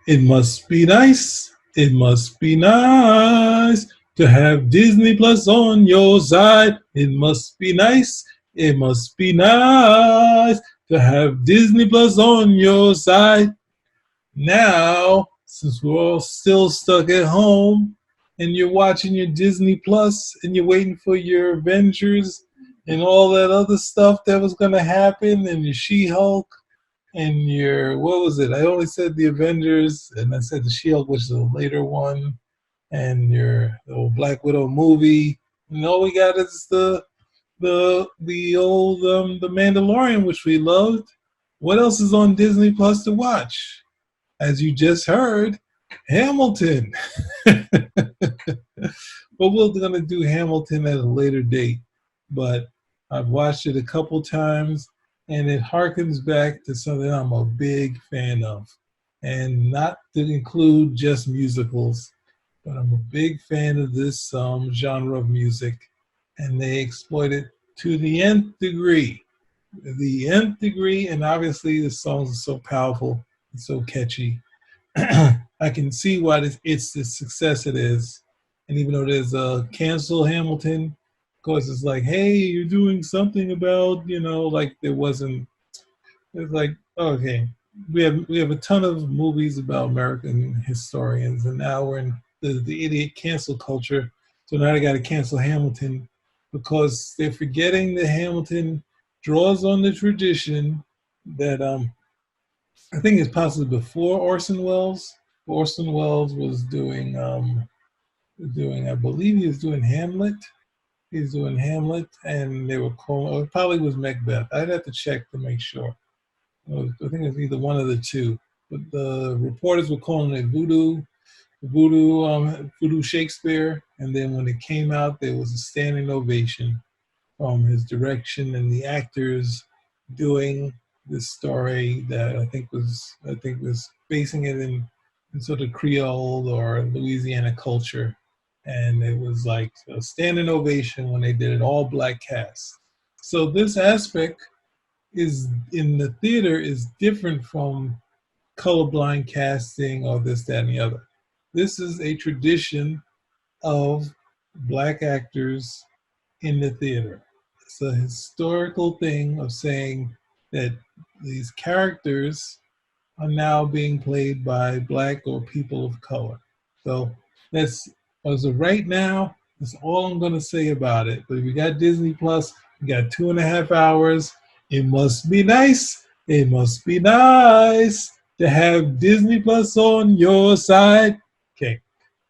It must be nice. It must be nice to have Disney Plus on your side. It must be nice. It must be nice to have Disney Plus on your side. Now, since we're all still stuck at home and you're watching your Disney Plus and you're waiting for your Avengers and all that other stuff that was going to happen and your She Hulk and your, what was it? I only said the Avengers and I said the She Hulk, which is a later one, and your the old Black Widow movie. And all we got is the old the Mandalorian, which we loved. What else is on Disney Plus to watch? As you just heard, Hamilton. But we're going to do Hamilton at a later date. But I've watched it a couple times, and it harkens back to something I'm a big fan of. And not to include just musicals, but I'm a big fan of this genre of music. And they exploit it to the nth degree. The nth degree, and obviously the songs are so powerful and so catchy. I can see why it's the success it is. And even though there's a cancel Hamilton, of course it's like, hey, you're doing something about, like there wasn't. It's like, okay, we have a ton of movies about American historians, and now we're in the idiot cancel culture. So now they got to cancel Hamilton because they're forgetting that Hamilton draws on the tradition that I think it's possibly before Orson Welles. Orson Welles was doing, I believe he was doing Hamlet. He's doing Hamlet, and they were calling, or it probably was Macbeth. I'd have to check to make sure. I think it's either one of the two. But the reporters were calling it voodoo Shakespeare. And then when it came out, there was a standing ovation from his direction and the actors doing this story that I think was basing it in sort of Creole or Louisiana culture. And it was like a standing ovation when they did it, all black cast. So this aspect is in the theater is different from colorblind casting or this, that, and the other. This is a tradition of black actors in the theater. It's a historical thing of saying that these characters are now being played by black or people of color. So that's as of right now, that's all I'm gonna say about it. But if you got Disney Plus, you got 2.5 hours. It must be nice. It must be nice to have Disney Plus on your side. Okay.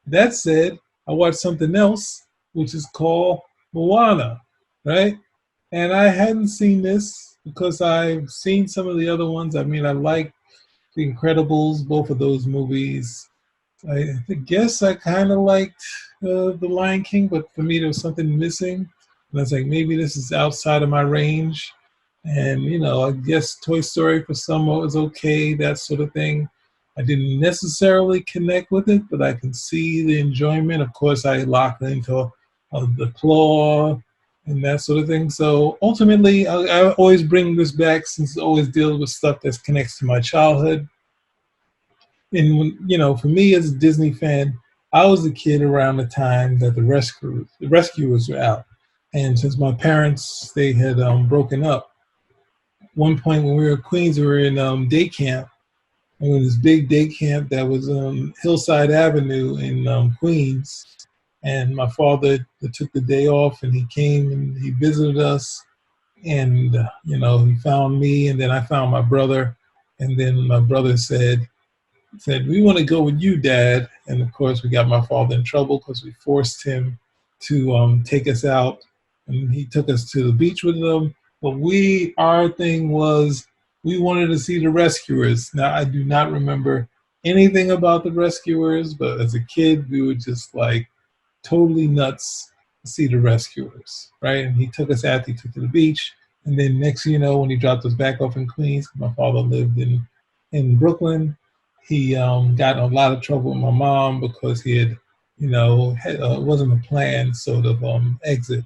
That said, I watched something else, which is called Moana, right? And I hadn't seen this because I've seen some of the other ones. I mean, I like The Incredibles, both of those movies. I guess I kind of liked The Lion King, but for me, there was something missing. And I was like, maybe this is outside of my range. And, I guess Toy Story for some was okay, that sort of thing. I didn't necessarily connect with it, but I can see the enjoyment. Of course, I locked into the claw and that sort of thing. So ultimately, I always bring this back since it always deals with stuff that connects to my childhood. And for me as a Disney fan, I was a kid around the time that the rescuers were out. And since my parents they had broken up, one point when we were in Queens, we were in day camp. And in this big day camp that was Hillside Avenue in Queens. And my father took the day off and he came and he visited us. And, he found me and then I found my brother. And then my brother said, we want to go with you, Dad. And of course, we got my father in trouble because we forced him to take us out. And he took us to the beach with him. But our thing was, we wanted to see the rescuers. Now, I do not remember anything about the rescuers, but as a kid, we were just like totally nuts to see the rescuers, right? And he took us out, he took to the beach. And then next thing you know, when he dropped us back off in Queens, my father lived in Brooklyn. He got in a lot of trouble with my mom because he had, it wasn't a planned sort of exit.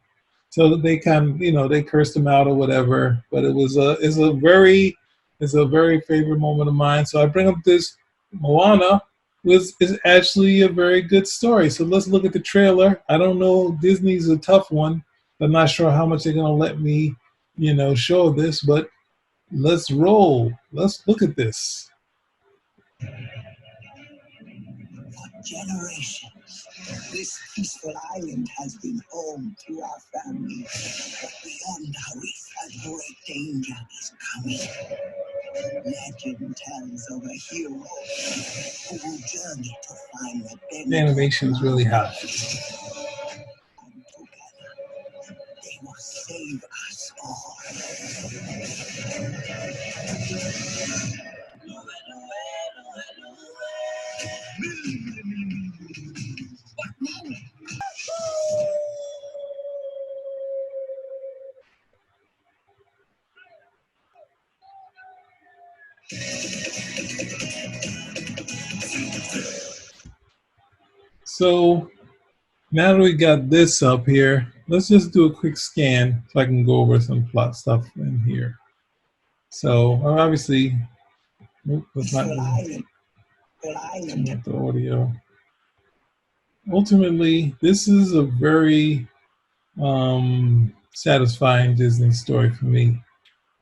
So they kind of, they cursed him out or whatever. But it's a very favorite moment of mine. So I bring up this Moana is actually a very good story. So let's look at the trailer. I don't know, Disney's a tough one. I'm not sure how much they're gonna let me, show this, but let's roll. Let's look at this. For generations, this peaceful island has been home to our family. But beyond our reef, a great danger is coming. Legend tells of a hero who will journey to find The animation is really hot. And together, they will save us all. So now that we got this up here, let's just do a quick scan so I can go over some plot stuff in here. So obviously, let's not do the audio. Ultimately, this is a very satisfying Disney story for me.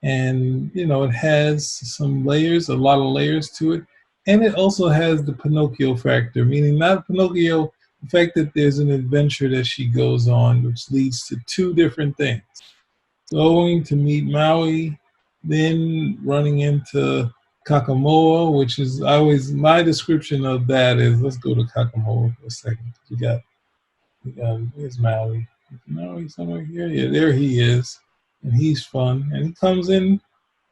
And, it has some layers, a lot of layers to it. And it also has the Pinocchio factor, meaning not Pinocchio, the fact that there's an adventure that she goes on, which leads to two different things. Going to meet Maui, then running into Kakamoa, which is always my description of that is, let's go to Kakamoa for a second. Here's Maui. Maui somewhere here? Yeah, there he is. And he's fun. And he comes in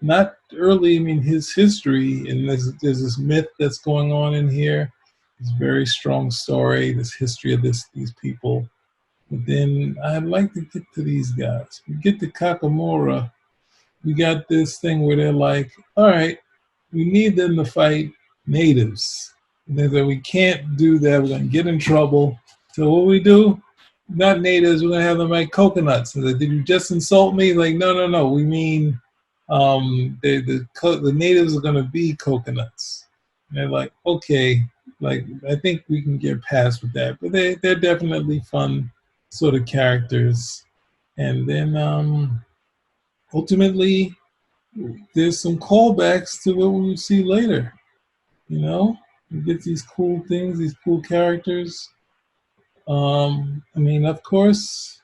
not early, I mean, his history, and there's this myth that's going on in here. It's a very strong story, this history of these people. But then I'd like to get to these guys. We get to Kakamora. We got this thing where they're like, all right, we need them to fight natives. And they said, we can't do that. We're going to get in trouble. So what we do? Not natives. We're going to have them make coconuts. And they said, did you just insult me? Like, no. We mean the natives are going to be coconuts. And they're like, okay. Like, I think we can get past with that. But they're definitely fun sort of characters. And then ultimately, there's some callbacks to what we will see later. You get these cool things, these cool characters. I mean, of course,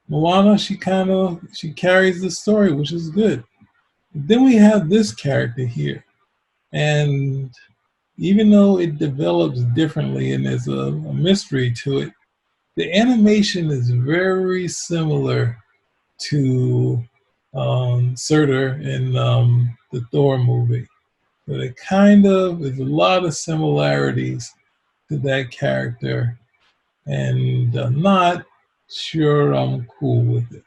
Moana, she carries the story, which is good. Then we have this character here. And even though it develops differently and there's a mystery to it, the animation is very similar to Surtur in the Thor movie. But there's a lot of similarities to that character, and I'm not sure I'm cool with it.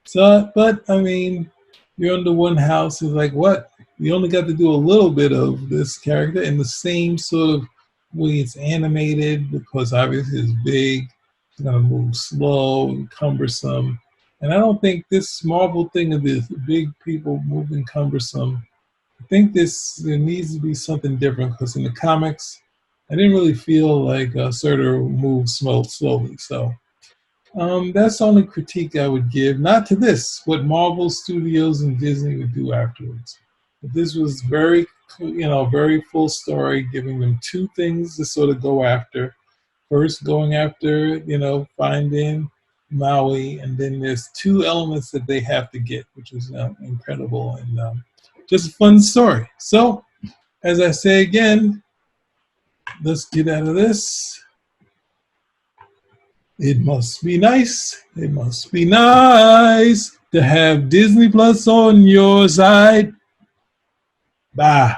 So, but I mean, you're under one house, is like, what? We only got to do a little bit of this character in the same sort of way it's animated, because obviously it's big, it's gonna move slow and cumbersome. And I don't think this Marvel thing of this big people moving cumbersome, I think there needs to be something different, because in the comics, I didn't really feel like Surtur moved slowly. So that's the only critique I would give. Not to this, what Marvel Studios and Disney would do afterwards. But this was very full story, giving them two things to sort of go after. First, going after, finding Maui, and then there's two elements that they have to get, which is incredible and just a fun story. So, as I say again, let's get out of this. It must be nice. It must be nice to have Disney Plus on your side. Bye.